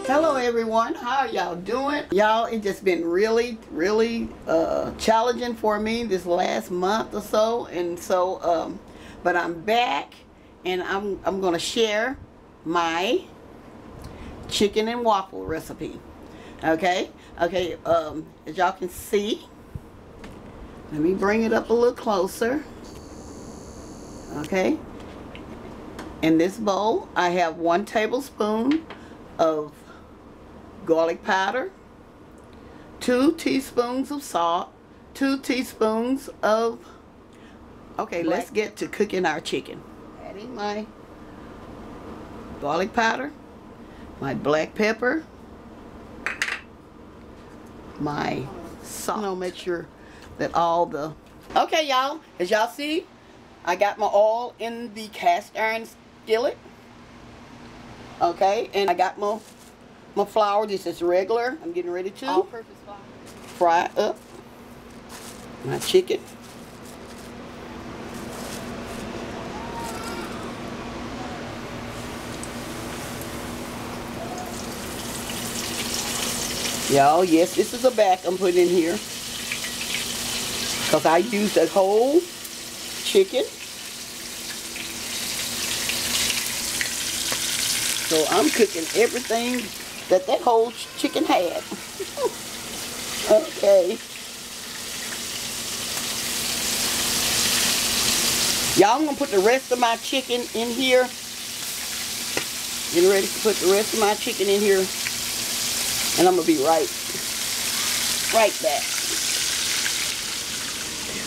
Hello everyone, how are y'all doing? Y'all, it's just been really challenging for me this last month or so, and so but I'm back and I'm gonna share my chicken and waffle recipe. Okay, as y'all can see, let me bring it up a little closer. Okay, in this bowl I have 1 tablespoon of garlic powder, 2 teaspoons of salt, 2 teaspoons of, let's get to cooking our chicken. Adding my garlic powder, my black pepper, my salt. I'll make sure that all the, okay y'all, as y'all see, I got my oil in the cast iron skillet. Okay, and I got my flour, this is regular. I'm getting ready to all-purpose flour. Fry up my chicken. Y'all, yes, this is a back I'm putting in here because I used a whole chicken. So I'm cooking everything that whole chicken had. Okay. Y'all, I'm going to put the rest of my chicken in here. Getting ready to put the rest of my chicken in here. And I'm going to be right back.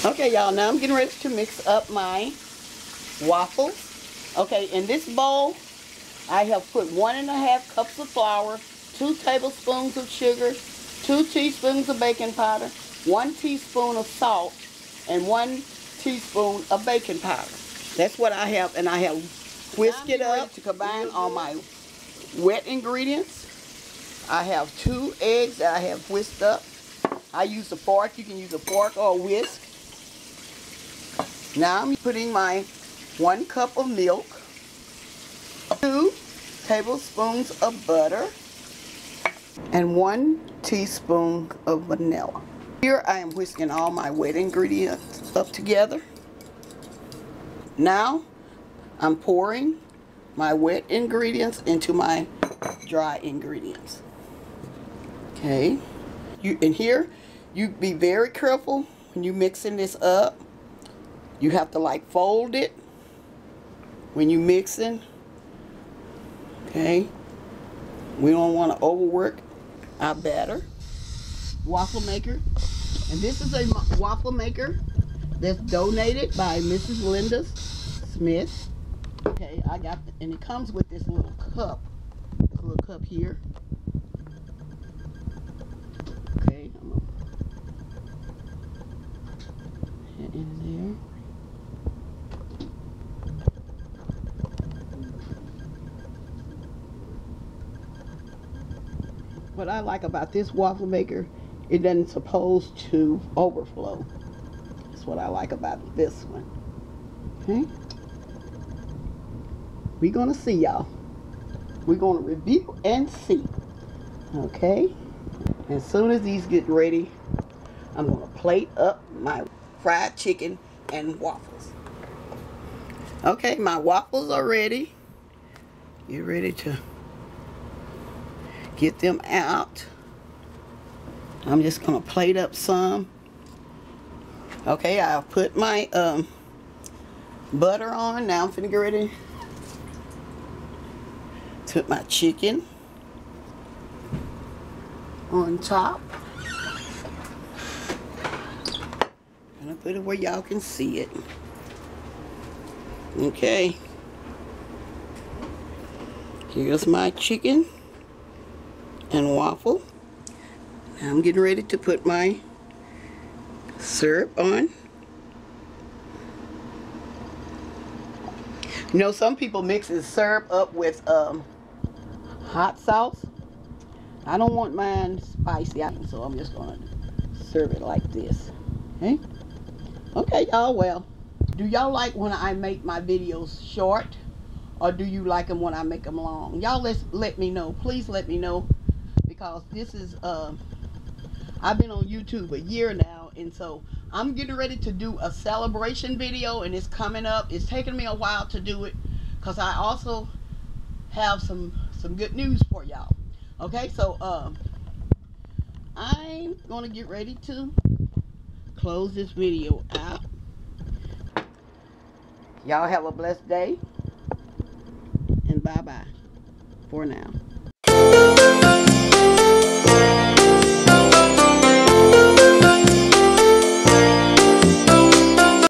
Okay, y'all, now I'm getting ready to mix up my waffles. Okay, in this bowl, I have put 1½ cups of flour, 2 tablespoons of sugar, 2 teaspoons of baking powder, 1 teaspoon of salt, and 1 teaspoon of baking powder. That's what I have, and I have whisked it up to combine all my wet ingredients. I have 2 eggs that I have whisked up. I use a fork. You can use a fork or a whisk. Now I'm putting my 1 cup of milk, 2 tablespoons of butter, and 1 teaspoon of vanilla. Here I am whisking all my wet ingredients up together. Now I'm pouring my wet ingredients into my dry ingredients. Okay, in here you be very careful when you mixing this up. You have to like fold it when you mixing. Okay, we don't want to overwork our batter. Waffle maker, and this is a waffle maker that's donated by Mrs. Linda Smith. Okay, I got, and it comes with this little cup here. Okay, I'm gonna put it in there. What I like about this waffle maker, it doesn't supposed to overflow. That's what I like about this one. Okay, we're gonna see, y'all. We're gonna review and see. Okay, as soon as these get ready, I'm gonna plate up my fried chicken and waffles. Okay, my waffles are ready. Get ready to get them out. I'm just gonna plate up some. Okay, I'll put my butter on. Now I'm finna get ready to put my chicken on top. I'm gonna put it where y'all can see it. Okay, here's my chicken and waffle. Now I'm getting ready to put my syrup on. You know, some people mix the syrup up with hot sauce. I don't want mine spicy, so I'm just gonna serve it like this. Okay? Okay, y'all, well, do y'all like when I make my videos short or do you like them when I make them long? Y'all let me know. Please let me know, because this is I've been on YouTube a year now, and so I'm getting ready to do a celebration video, and it's coming up. It's taking me a while to do it because I also have some good news for y'all. Okay, so I'm gonna get ready to close this video out. Y'all have a blessed day, and bye bye for now.